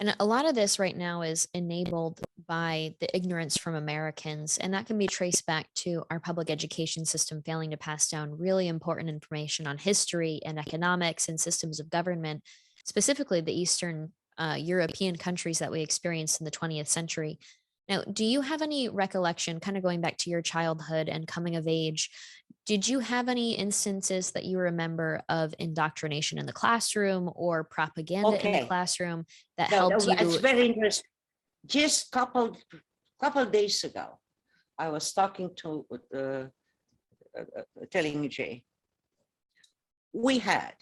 And a lot of this right now is enabled by the ignorance from Americans, and that can be traced back to our public education system failing to pass down really important information on history and economics and systems of government, specifically the Eastern European countries that we experienced in the 20th century. Now, do you have any recollection, kind of going back to your childhood and coming of age? Did you have any instances that you remember of indoctrination in the classroom or propaganda in the Okay, classroom that no, helped it's you? very interesting. Just couple days ago, I was talking to telling Jay, we had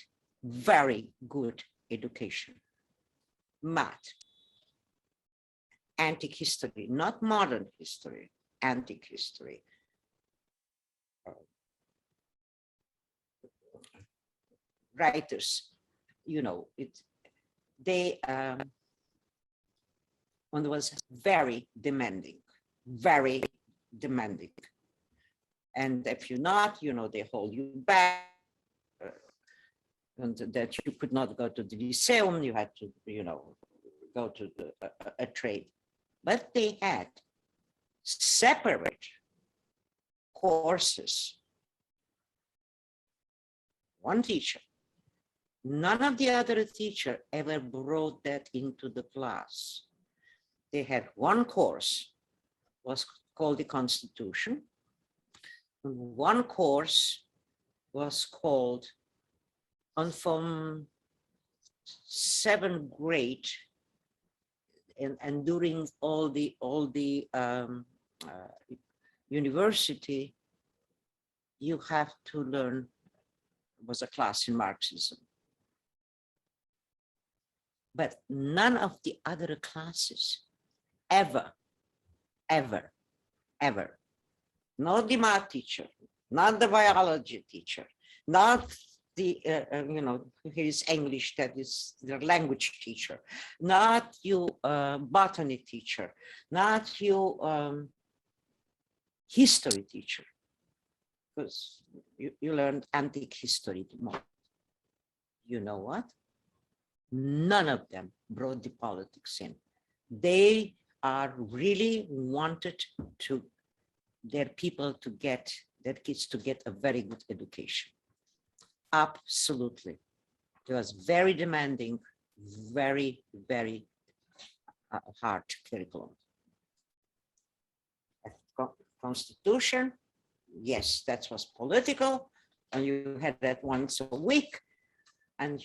very good education, math, antique history, not modern history, antique history. Writers, they one was very demanding, and if you're not, they hold you back, and that you could not go to the lyceum, you had to, go to a trade. But they had separate courses. One teacher. None of the other teacher ever brought that into the class. They had one course, was called the Constitution. One course was called, from 7th grade, and during all the university, you have to learn, was a class in Marxism. But none of the other classes ever, not the math teacher, not the biology teacher, not the, his English, that is the language teacher, not you botany teacher, not you history teacher, because you learned antique history more. You know what? None of them brought the politics in. They are really wanted to their people to get, their kids to get a very good education. Absolutely. It was very demanding, very hard curriculum. Constitution, yes, that was political, and you had that once a week. And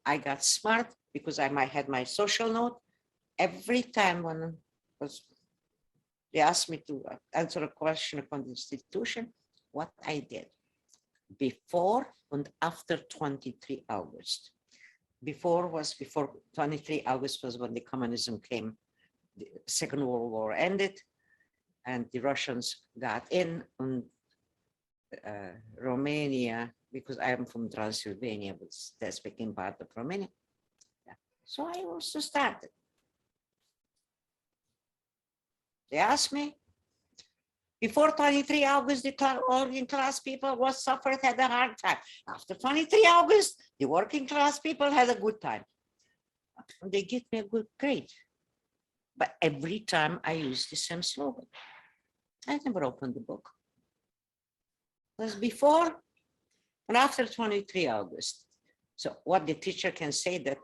I got smart because I might had my social note. Every time when they asked me to answer a question on the Constitution, what I did before and after 23 August. Before 23 August was when the communism came, the Second World War ended, and the Russians got in, and Romania, because I am from Transylvania, but that's became part of Romania. Yeah. So I also started. They asked me, before 23 August, the working class people was suffered, had a hard time. After 23 August, the working class people had a good time. They give me a good grade. But every time I use the same slogan. I never opened the book. It was before and after 23 August. So what the teacher can say that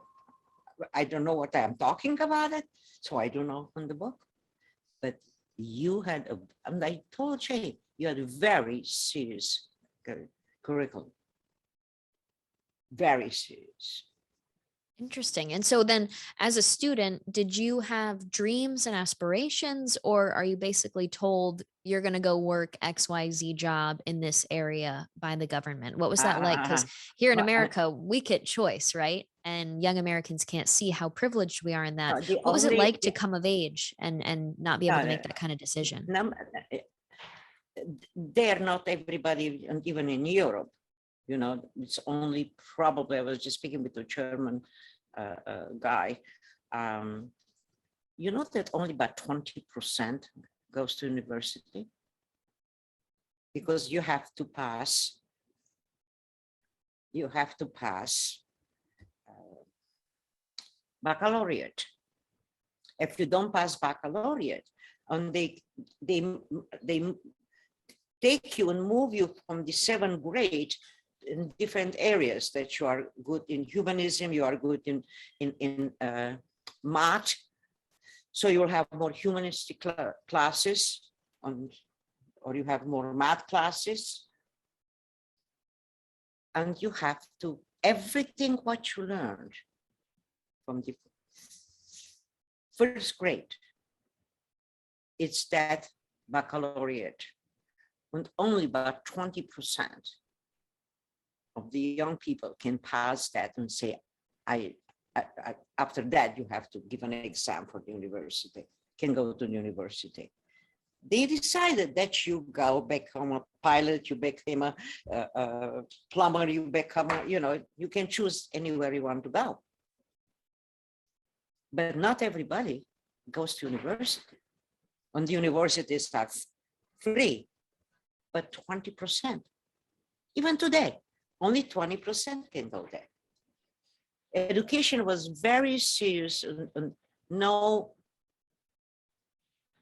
I don't know what I'm talking about it, so I don't open the book. But you had, and I told Jay, you had a very serious curriculum. Very serious. Interesting. And so then as a student, did you have dreams and aspirations, or are you basically told you're going to go work XYZ job in this area by the government? What was that like? Because here in America, we get choice, right? And young Americans can't see how privileged we are in that. What was it like to come of age and not be able to make that kind of decision? They're not everybody, and even in Europe, it's only probably, I was just speaking with a German guy, that only about 20% goes to university, because you have to pass baccalaureate. If you don't pass baccalaureate, and they take you and move you from the 7th grade in different areas, that you are good in humanism, you are good in math. So you'll have more humanistic classes, or you have more math classes. And you have to, everything what you learned from the 1st grade, it's that baccalaureate. And only about 20% of the young people can pass that and say, after that, you have to give an exam for the university, can go to the university. They decided that you go become a pilot, you become a plumber, you become you can choose anywhere you want to go. But not everybody goes to university. And the universities are free, but 20%. Even today, only 20% can go there. Education was very serious, and no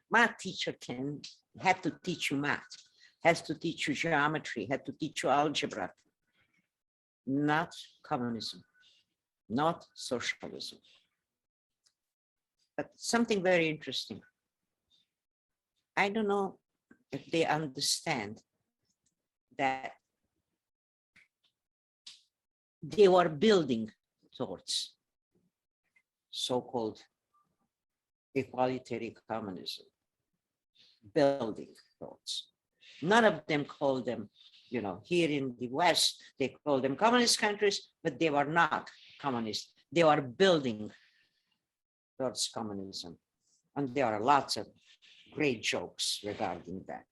math teacher had to teach you math, has to teach you geometry, had to teach you algebra. Not communism, not socialism. But something very interesting. I don't know if they understand that they were building towards so-called equalitarian communism, building thoughts. None of them called them, here in the West, they call them communist countries, but they were not communist. They were building towards communism. And there are lots of great jokes regarding that.